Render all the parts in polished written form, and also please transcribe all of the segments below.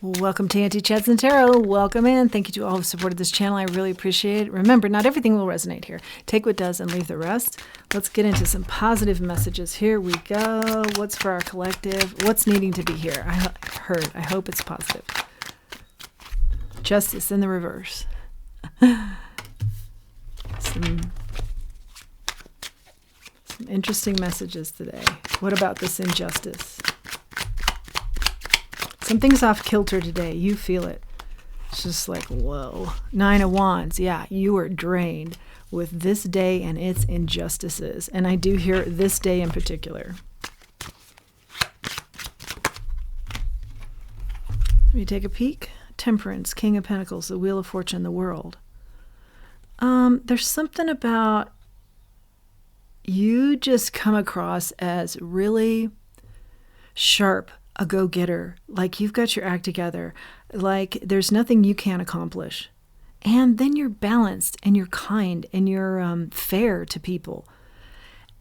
Welcome to Auntie Chats and Tarot. Welcome in. Thank you to all who supported this channel. I really appreciate it. Remember, not everything will resonate here. Take what does and leave the rest. Let's get into some positive messages. Here we go. What's for our collective? What's needing to be here? I hope it's positive. Justice in the reverse. Some interesting messages today. What about this injustice? Something's off kilter today. You feel it. It's just like, whoa. 9 of Wands. Yeah, you are drained with this day and its injustices. And I do hear this day in particular. Let me take a peek. Temperance, King of Pentacles, the Wheel of Fortune, the World. There's something about you just come across as really sharp, a go-getter, like you've got your act together, like there's nothing you can't accomplish. And then you're balanced and you're kind and you're fair to people.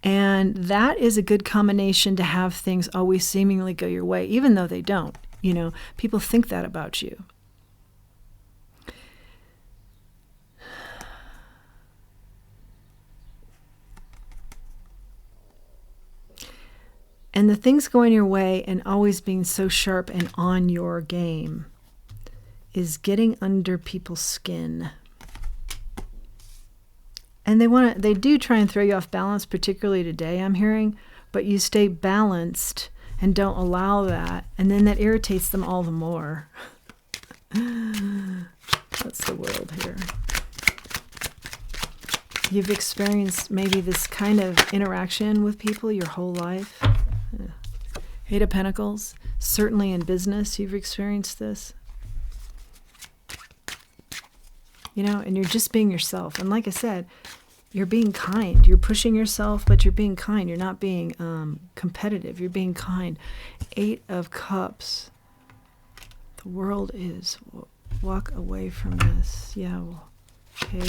And that is a good combination to have things always seemingly go your way, even though they don't. You know, people think that about you. And the things going your way and always being so sharp and on your game is getting under people's skin. And they do try and throw you off balance, particularly today, I'm hearing, but you stay balanced and don't allow that. And then that irritates them all the more. That's the World here. You've experienced maybe this kind of interaction with people your whole life. 8 of Pentacles. Certainly in business, you've experienced this. You know, and you're just being yourself. And like I said, you're being kind. You're pushing yourself, but you're being kind. You're not being competitive. You're being kind. 8 of Cups. The World is walk away from this. Yeah, well, okay.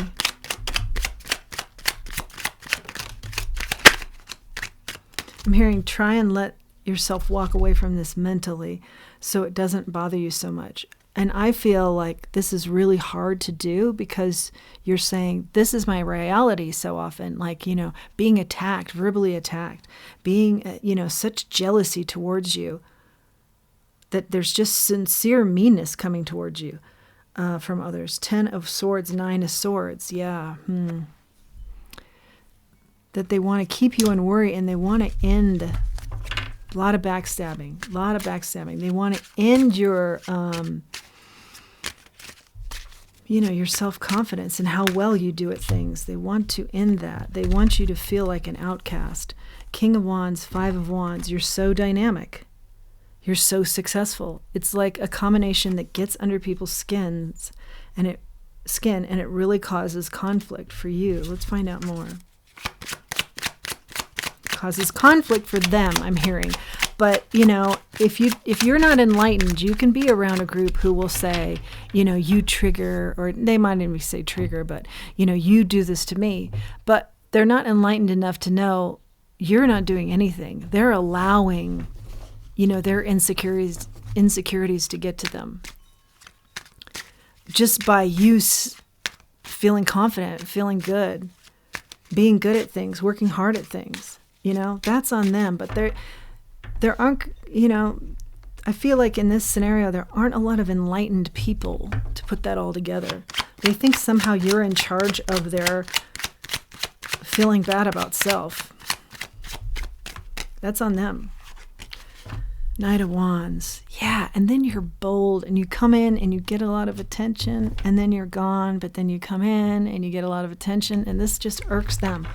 I'm hearing try and let yourself walk away from this mentally so it doesn't bother you so much. And I feel like this is really hard to do because you're saying, this is my reality so often. Like, you know, being attacked, verbally attacked, being, you know, such jealousy towards you that there's just sincere meanness coming towards you from others. 10 of Swords, 9 of Swords. Yeah. That they want to keep you in worry and they want to end a lot of backstabbing. They want to end your, you know, your self-confidence and how well you do at things. They want to end that. They want you to feel like an outcast. King of Wands, 5 of Wands. You're so dynamic. You're so successful. It's like a combination that gets under people's skins and it really causes conflict for you. Let's find out more. Causes conflict for them, I'm hearing. But, you know, if you're not enlightened, you can be around a group who will say, you know, you trigger, or they might even say trigger, but, you know, you do this to me. But they're not enlightened enough to know you're not doing anything. They're allowing, you know, their insecurities to get to them. Just by you feeling confident, feeling good, being good at things, working hard at things. You know, that's on them. But there aren't, you know, I feel like in this scenario, there aren't a lot of enlightened people to put that all together. They think somehow you're in charge of their feeling bad about self. That's on them. Knight of Wands. Yeah, and then you're bold and you come in and you get a lot of attention and then you're gone, but then you come in and you get a lot of attention and this just irks them.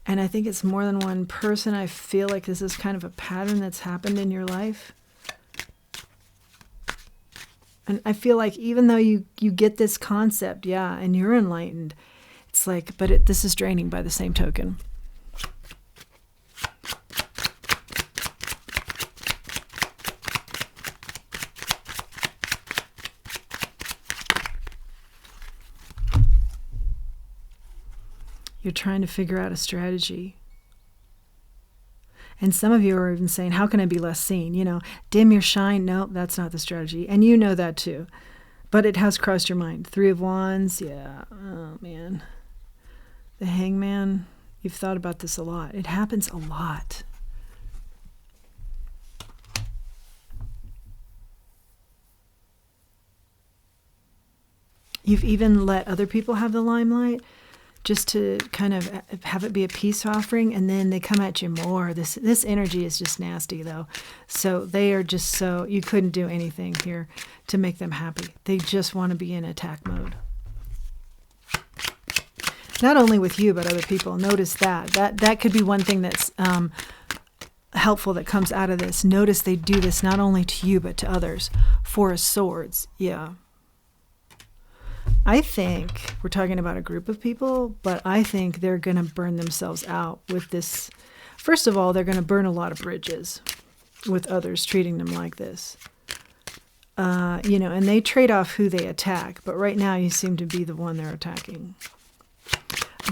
And I think it's more than one person. I feel like this is kind of a pattern that's happened in your life. And I feel like even though you get this concept, yeah, and you're enlightened, it's like, but this is draining by the same token. You're trying to figure out a strategy. And some of you are even saying, how can I be less seen? Dim your shine. No, that's not the strategy. And you know that too. But it has crossed your mind. 3 of Wands. Yeah. Oh, man. The Hangman. You've thought about this a lot. It happens a lot. You've even let other people have the limelight just to kind of have it be a peace offering, and then they come at you more. This energy is just nasty, though. So they are just so, you couldn't do anything here to make them happy. They just want to be in attack mode. Not only with you, but other people. Notice that. That could be one thing that's helpful that comes out of this. Notice they do this not only to you, but to others. 4 of Swords. Yeah. I think we're talking about a group of people, but I think they're going to burn themselves out with this. First of all, they're going to burn a lot of bridges with others treating them like this. And they trade off who they attack, but right now you seem to be the one they're attacking.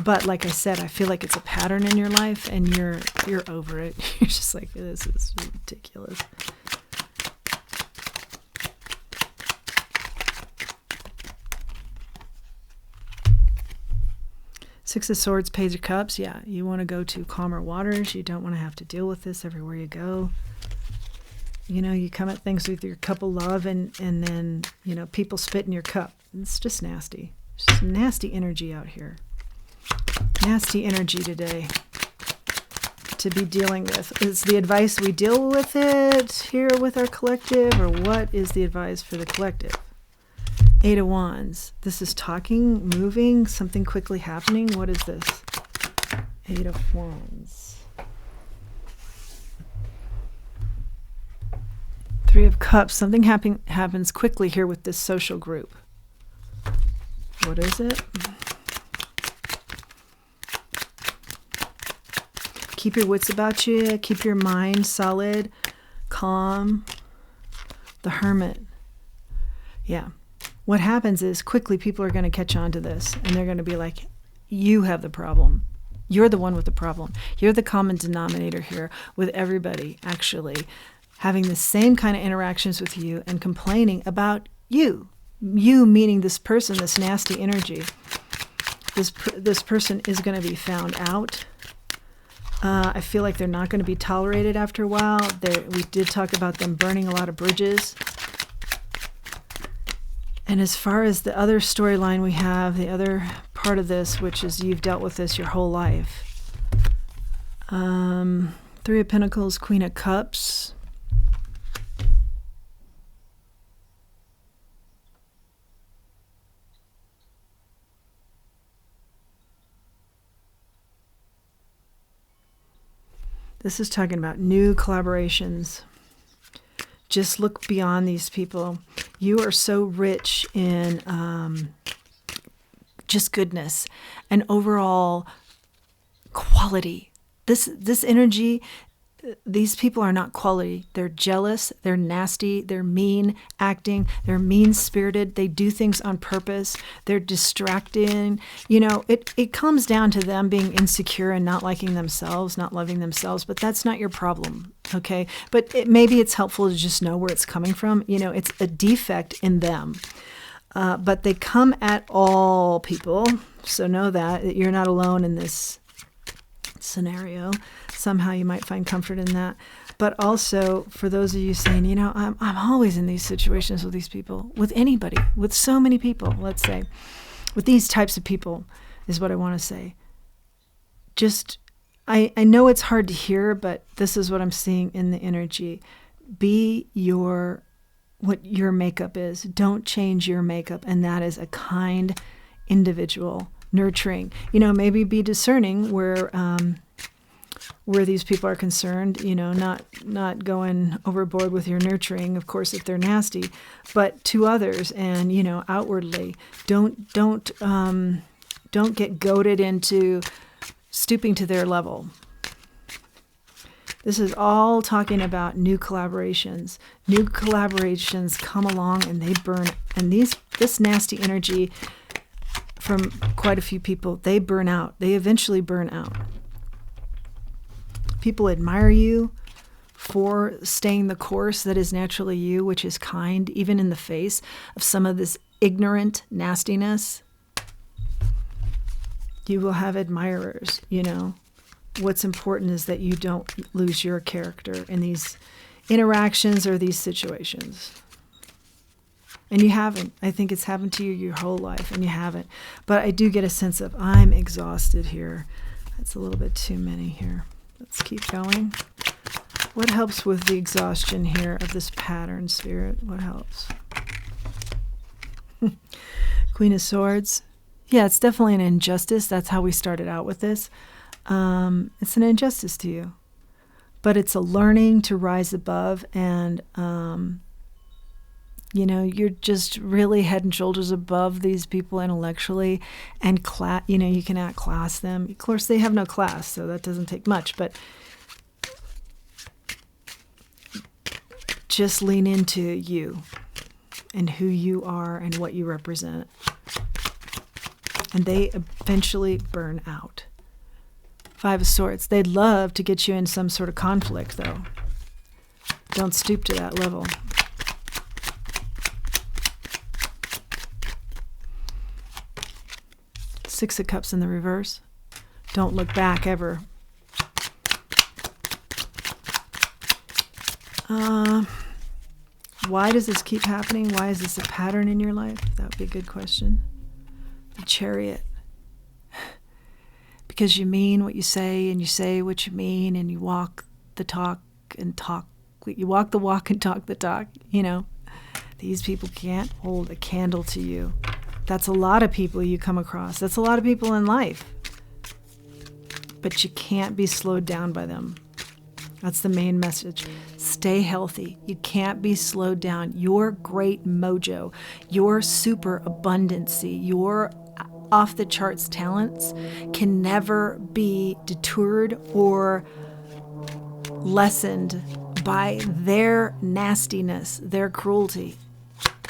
But like I said, I feel like it's a pattern in your life, and you're over it. You're just like, this is ridiculous. Six of Swords, Page of Cups. Yeah, you want to go to calmer waters. You don't want to have to deal with this everywhere you go. You come at things with your cup of love, and then, people spit in your cup. It's just nasty. It's just nasty energy out here. Nasty energy today to be dealing with. Is the advice we deal with it here with our collective, or what is the advice for the collective? 8 of Wands. This is talking, moving, something quickly happening. What is this? 8 of Wands. 3 of Cups. Something happens quickly here with this social group. What is it? Keep your wits about you. Keep your mind solid, calm. The Hermit. Yeah. What happens is quickly people are going to catch on to this, and they're going to be like, you have the problem. You're the one with the problem. You're the common denominator here with everybody actually having the same kind of interactions with you and complaining about you. You meaning this person, this nasty energy. This person is going to be found out. I feel like they're not going to be tolerated after a while. We did talk about them burning a lot of bridges. And as far as the other storyline we have, the other part of this, which is you've dealt with this your whole life. 3 of Pentacles, Queen of Cups. This is talking about new collaborations. Just look beyond these people. You are so rich in just goodness and overall quality. This energy, these people are not quality. They're jealous, they're nasty, they're mean acting, they're mean-spirited, they do things on purpose, they're distracting. It comes down to them being insecure and not liking themselves, not loving themselves, but that's not your problem, okay? But maybe it's helpful to just know where it's coming from. It's a defect in them. But they come at all people, so know that you're not alone in this scenario. Somehow you might find comfort in that. But also, for those of you saying, I'm always in these situations with these people, with anybody, with so many people, let's say, with these types of people, is what I want to say. Just, I know it's hard to hear, but this is what I'm seeing in the energy. Be what your makeup is. Don't change your makeup, and that is a kind individual, nurturing. Maybe be discerning where these people are concerned, not going overboard with your nurturing, of course, if they're nasty, but to others and, outwardly. Don't get goaded into stooping to their level. This is all talking about new collaborations. New collaborations come along and they burn. And this nasty energy from quite a few people, they burn out. They eventually burn out. People admire you for staying the course that is naturally you, which is kind, even in the face of some of this ignorant nastiness. You will have admirers, you know. What's important is that you don't lose your character in these interactions or these situations. And you haven't. I think it's happened to you your whole life, and you haven't. But I do get a sense of, I'm exhausted here. That's a little bit too many here. Let's keep going. What helps with the exhaustion here of this pattern, Spirit? What helps? Queen of Swords. Yeah, it's definitely an injustice. That's how we started out with this. It's an injustice to you. But it's a learning to rise above, and you know, you're just really head and shoulders above these people intellectually, and you know, you can outclass them. Of course, they have no class, so that doesn't take much, but just lean into you and who you are and what you represent. And they eventually burn out. Five of Swords. They'd love to get you in some sort of conflict, though. Don't stoop to that level. Six of Cups in the reverse. Don't look back ever. Why does this keep happening? Why is this a pattern in your life? That would be a good question. The Chariot. Because you mean what you say, and you say what you mean, and you walk the talk and talk. You walk the walk and talk the talk. You know, these people can't hold a candle to you. That's a lot of people you come across. That's a lot of people in life. But you can't be slowed down by them. That's the main message. Stay healthy. You can't be slowed down. Your great mojo, your super abundancy, your off the charts talents can never be deterred or lessened by their nastiness, their cruelty.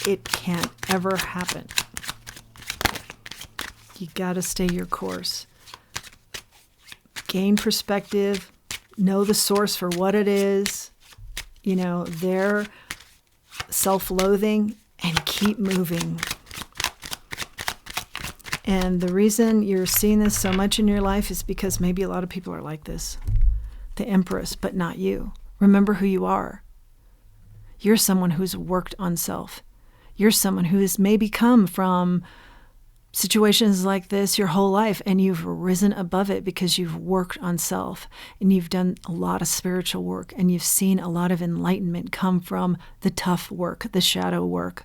It can't ever happen. You gotta stay your course. Gain perspective. Know the source for what it is. You know, their self-loathing, and keep moving. And the reason you're seeing this so much in your life is because maybe a lot of people are like this. The Empress, but not you. Remember who you are. You're someone who's worked on self. You're someone who has maybe come from situations like this your whole life, and you've risen above it because you've worked on self, and you've done a lot of spiritual work, and you've seen a lot of enlightenment come from the tough work, the shadow work.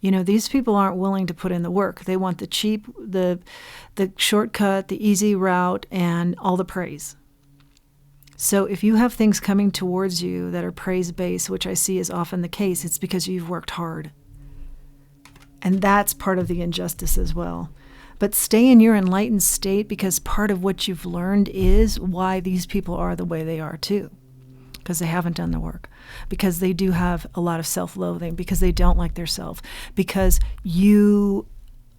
You know, these people aren't willing to put in the work. They want the cheap, the shortcut, the easy route, and all the praise. So if you have things coming towards you that are praise-based, which I see is often the case, it's because you've worked hard. And that's part of the injustice as well. But stay in your enlightened state, because part of what you've learned is why these people are the way they are too. Because they haven't done the work. Because they do have a lot of self-loathing. Because they don't like their self. Because you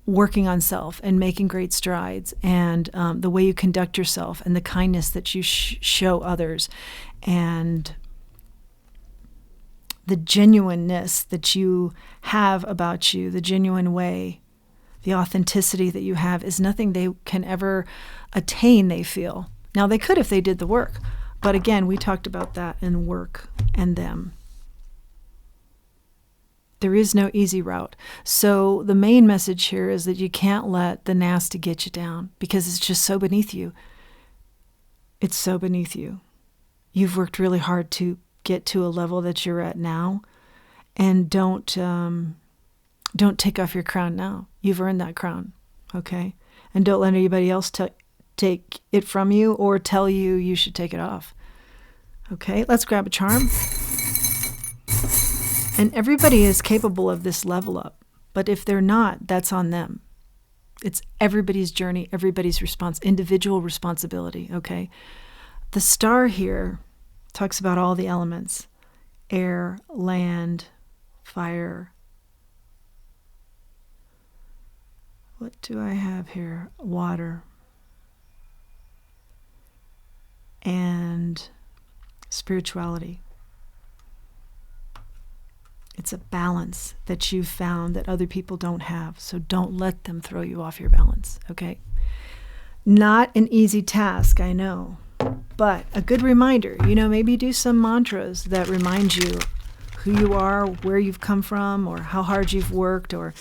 working on self and making great strides, and the way you conduct yourself, and the kindness that you show others, and the genuineness that you have about you, the genuine way, the authenticity that you have is nothing they can ever attain, they feel. Now, they could if they did the work. But again, we talked about that in work and them. There is no easy route. So the main message here is that you can't let the nasty get you down, because it's just so beneath you. It's so beneath you. You've worked really hard to get to a level that you're at now, and don't take off your crown now. You've earned that crown, okay? And don't let anybody else take it from you or tell you you should take it off. Okay, let's grab a charm. And everybody is capable of this level up, but if they're not, that's on them. It's everybody's journey, everybody's individual responsibility, okay? The star here talks about all the elements: air, land, fire. What do I have here? Water. and spirituality. It's a balance that you've found that other people don't have. So don't let them throw you off your balance, okay? Not an easy task, I know, but a good reminder. Maybe do some mantras that remind you who you are, where you've come from, or how hard you've worked, or,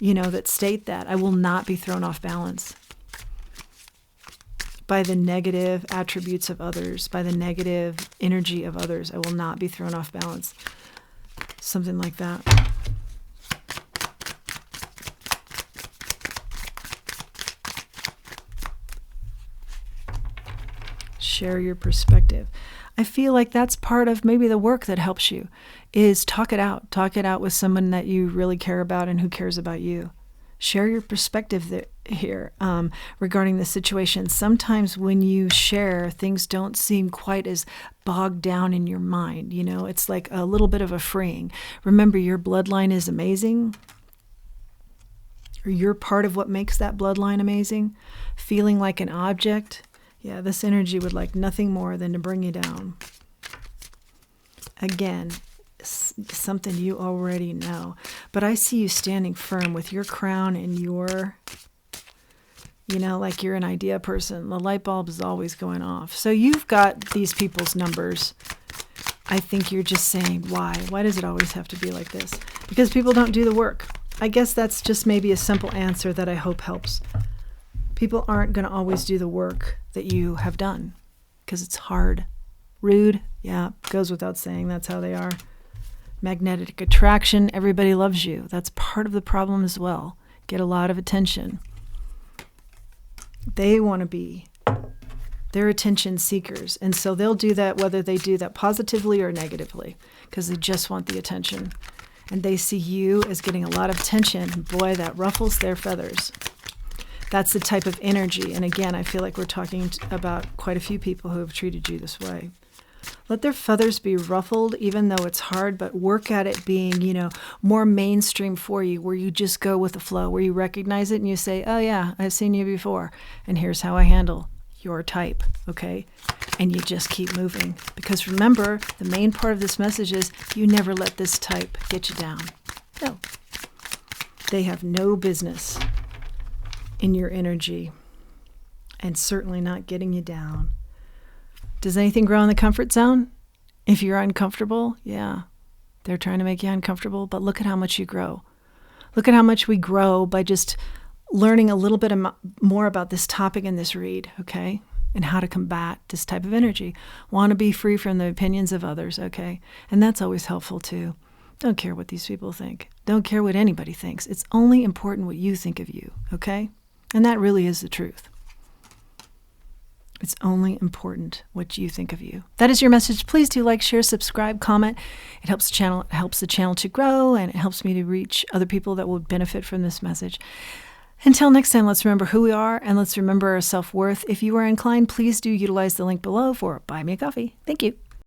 that state that I will not be thrown off balance by the negative attributes of others, by the negative energy of others. I will not be thrown off balance. Something like that. Share your perspective. I feel like that's part of maybe the work that helps you, is talk it out. Talk it out with someone that you really care about and who cares about you. Share your perspective here regarding the situation. Sometimes when you share, things don't seem quite as bogged down in your mind. It's like a little bit of a freeing. Remember, your bloodline is amazing. Or you're part of what makes that bloodline amazing. Feeling like an object. Yeah, this energy would like nothing more than to bring you down. Again, something you already know. But I see you standing firm with your crown and your, like you're an idea person. The light bulb is always going off. So you've got these people's numbers. I think you're just saying, why? Why does it always have to be like this? Because people don't do the work. I guess that's just maybe a simple answer that I hope helps. People aren't going to always do the work that you have done because it's hard. Rude, yeah, goes without saying. That's how they are. Magnetic attraction, everybody loves you. That's part of the problem as well. Get a lot of attention. They want to be. They're attention seekers. And so they'll do that whether they do that positively or negatively because they just want the attention. And they see you as getting a lot of attention. Boy, that ruffles their feathers. That's the type of energy. And again, I feel like we're talking about quite a few people who have treated you this way. Let their feathers be ruffled, even though it's hard, but work at it being, more mainstream for you, where you just go with the flow, where you recognize it and you say, oh yeah, I've seen you before, and here's how I handle your type, okay? And you just keep moving. Because remember, the main part of this message is you never let this type get you down. No. They have no business in your energy, and certainly not getting you down. Does anything grow in the comfort zone? If you're uncomfortable, yeah, they're trying to make you uncomfortable, but look at how much you grow. Look at how much we grow by just learning a little bit more about this topic in this read, okay? And how to combat this type of energy. Want to be free from the opinions of others, okay? And that's always helpful too. Don't care what these people think. Don't care what anybody thinks. It's only important what you think of you, okay? And that really is the truth. It's only important what you think of you. That is your message. Please do like, share, subscribe, comment. It helps the channel to grow, and it helps me to reach other people that will benefit from this message. Until next time, let's remember who we are, and let's remember our self-worth. If you are inclined, please do utilize the link below for Buy Me a Coffee. Thank you.